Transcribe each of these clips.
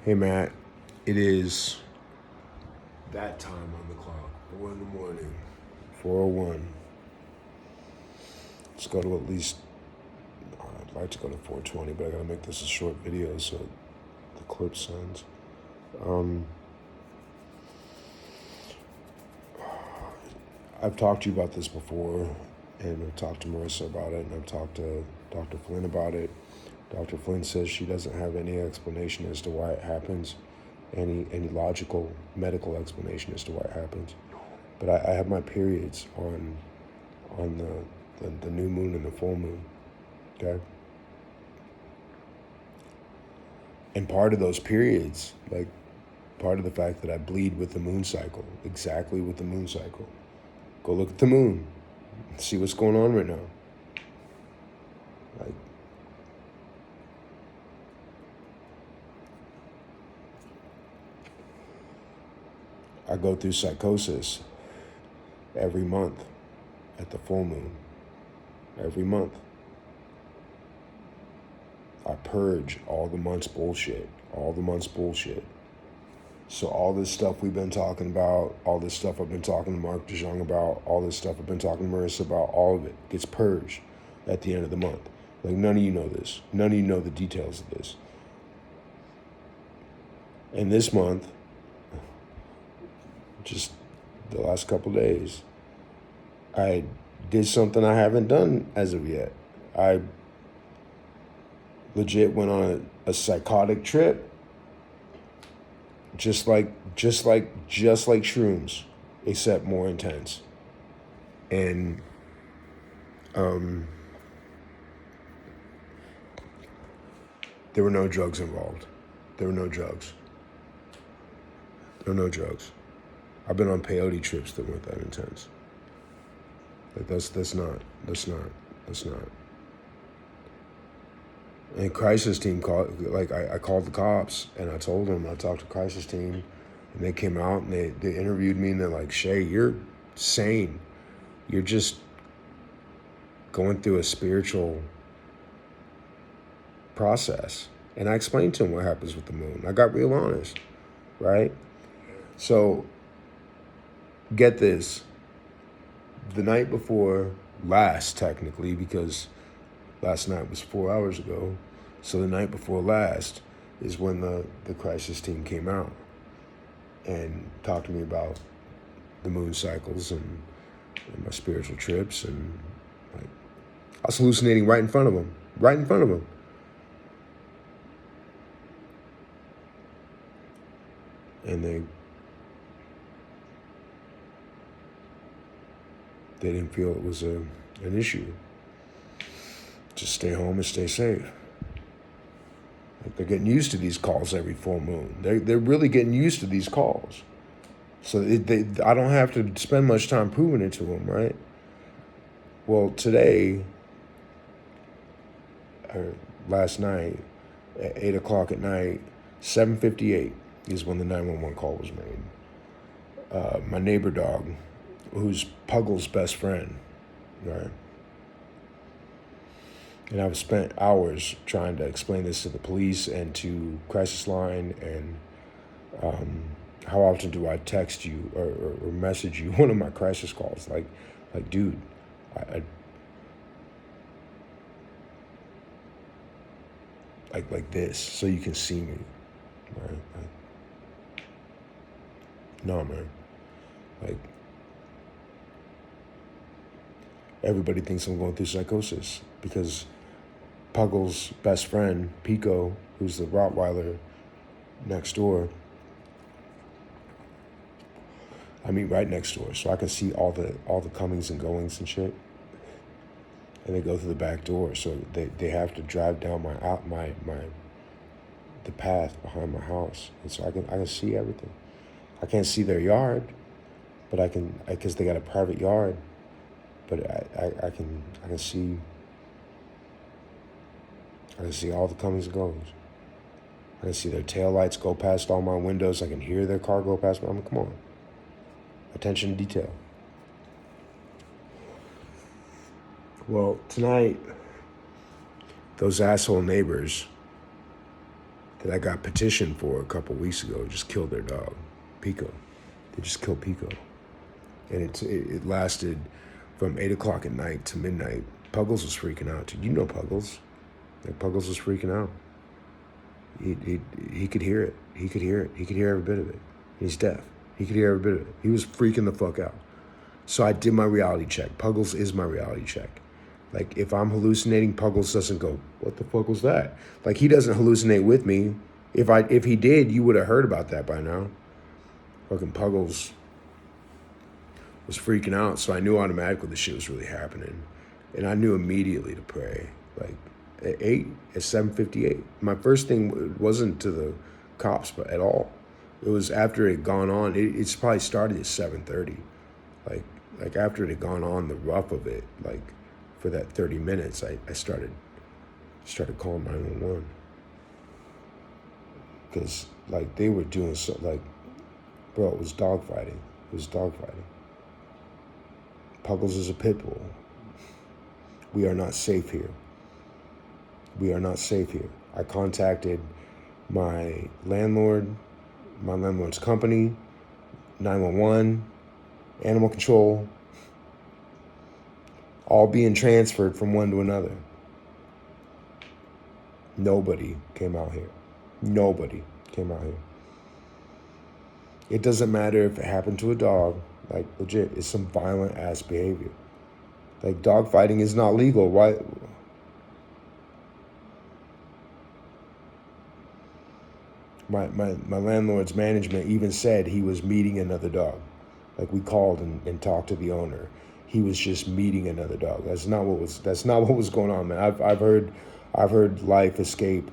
Hey Matt, it is that time on the clock, 4 in the morning, 4:01. Let's go to at least, I'd like to go to 4:20, but I gotta make this a short video so the clip sends. I've talked to you about this before, and I've talked to Marissa about it, and I've talked to Dr. Flynn about it. Dr. Flynn says she doesn't have any explanation as to why it happens, any logical medical explanation as to why it happens. But I have my periods on the new moon and the full moon, okay? And part of those periods, like part of the fact that I bleed with the moon cycle, exactly with the moon cycle. Go look at the moon, see what's going on right now. Like, I go through psychosis every month at the full moon. Every month. I purge all the months bullshit. All the months bullshit. So all this stuff we've been talking about, all this stuff I've been talking to Mark DeJong about, all this stuff I've been talking to Marissa about, all of it gets purged at the end of the month. Like, none of you know this. None of you know the details of this. And this month, just the last couple days, I did something I haven't done as of yet. I legit went on a psychotic trip, just like shrooms, except more intense. And there were no drugs involved. There were no drugs. There were no drugs. I've been on peyote trips that weren't that intense. Like that's not. And crisis team called. Like I called the cops and I told them I talked to crisis team, and they came out and they interviewed me and they're like, Shay, you're sane. You're just going through a spiritual process. And I explained to them what happens with the moon. I got real honest, right? So get this. The night before last, technically, because last night was 4 hours ago. So the night before last is when the crisis team came out and talked to me about the moon cycles and my spiritual trips. And like, I was hallucinating right in front of them. Right in front of them. And they didn't feel it was an issue. Just stay home and stay safe. Like, they're getting used to these calls every full moon. They're really getting used to these calls. So I don't have to spend much time proving it to them, right? Well, today, or last night, at 8 o'clock at night, 7:58 is when the 911 call was made. My neighbor dog, who's Puggle's best friend, right? And I've spent hours trying to explain this to the police and to Crisis Line, and how often do I text you or message you one of my crisis calls? Like dude, I like this, so you can see me, right? Like, no, man. Like, everybody thinks I'm going through psychosis because Puggle's best friend, Pico, who's the Rottweiler next door, I meet right next door, so I can see all the comings and goings and shit. And they go through the back door, so they have to drive down the path behind my house, and so I can see everything. I can't see their yard, but I can, because they got a private yard. But I can see all the comings and goings. I can see their taillights go past all my windows. I can hear their car go past me. I mean, come on. Attention to detail. Well, tonight, those asshole neighbors that I got petitioned for a couple weeks ago just killed their dog, Pico. They just killed Pico. And it lasted from 8 o'clock at night to midnight. Puggles was freaking out. You know Puggles. Like, Puggles was freaking out. He could hear it. He could hear it. He could hear every bit of it. He's deaf. He could hear every bit of it. He was freaking the fuck out. So I did my reality check. Puggles is my reality check. Like, if I'm hallucinating, Puggles doesn't go, what the fuck was that? Like, he doesn't hallucinate with me. If he did, you would have heard about that by now. Fucking Puggles was freaking out, so I knew automatically the shit was really happening. And I knew immediately to pray. Like, at 7:58. My first thing wasn't to the cops, but at all. It was after it had gone on. It's probably started at 7:30. Like after it had gone on, the rough of it, like for that 30 minutes, I started calling 911. Because, like, they were doing so, like, bro, it was dogfighting. It was dogfighting. Puggles is a pit bull. We are not safe here. We are not safe here. I contacted my landlord's company, 911, animal control, all being transferred from one to another. Nobody came out here. Nobody came out here. It doesn't matter if it happened to a dog. Like, legit, it's some violent ass behavior. Like, dog fighting is not legal. Why? My landlord's management even said he was meeting another dog. Like, we called and talked to the owner. He was just meeting another dog. That's not what was going on, man. I've heard life escape.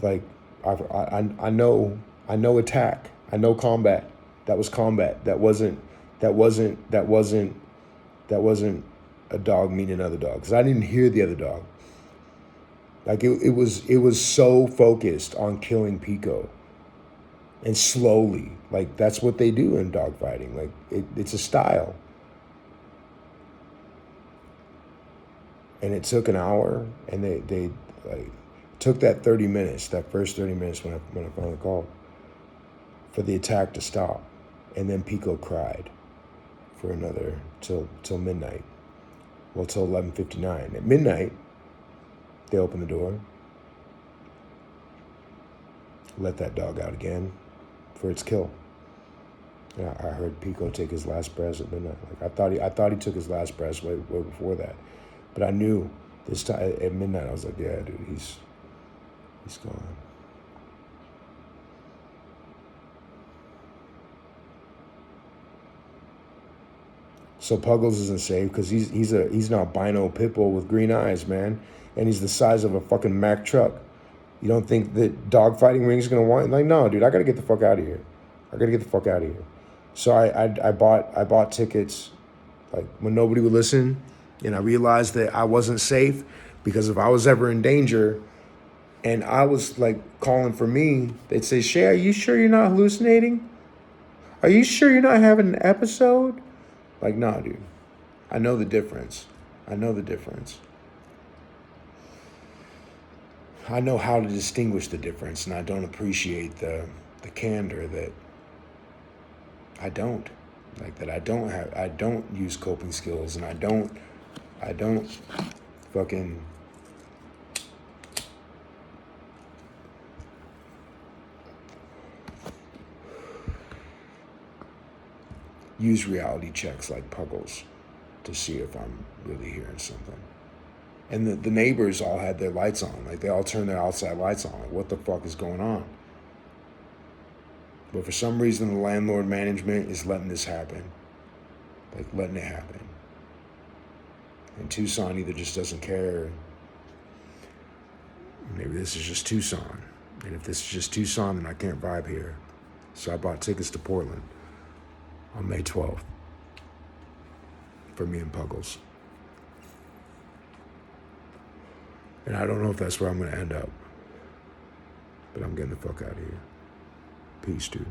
Like, I know attack. I know combat. That was combat. That wasn't a dog meeting another dog. Because I didn't hear the other dog. Like, it was so focused on killing Pico. And slowly. Like, that's what they do in dog fighting. Like, it's a style. And it took an hour, and they like took that 30 minutes, that first 30 minutes when I finally called, for the attack to stop. And then Pico cried for another till midnight. Well, till 11:59. At midnight, they opened the door, let that dog out again for its kill. And I heard Pico take his last breaths at midnight. Like, I thought he took his last breaths way before that. But I knew this time at midnight, I was like, yeah, dude, he's gone. So Puggles isn't safe because he's an albino pit bull with green eyes, man, and he's the size of a fucking Mack truck. You don't think that dogfighting ring's gonna want? Like, no, dude, I gotta get the fuck out of here. I gotta get the fuck out of here. So I bought tickets, like, when nobody would listen, and I realized that I wasn't safe, because if I was ever in danger and I was, like, calling for me, they'd say, Shay, are you sure you're not hallucinating? Are you sure you're not having an episode? Like, nah, dude. I know the difference. I know the difference. I know how to distinguish the difference, and I don't appreciate the candor that I don't. Like, that I don't use coping skills, and I don't fucking use reality checks like Puggles to see if I'm really hearing something. And the neighbors all had their lights on. Like, they all turned their outside lights on. Like, what the fuck is going on? But for some reason, the landlord management is letting this happen. Like, letting it happen. And Tucson either just doesn't care. Maybe this is just Tucson. And if this is just Tucson, then I can't vibe here. So I bought tickets to Portland on May 12th for me and Puggles. And I don't know if that's where I'm going to end up. But I'm getting the fuck out of here. Peace, dude.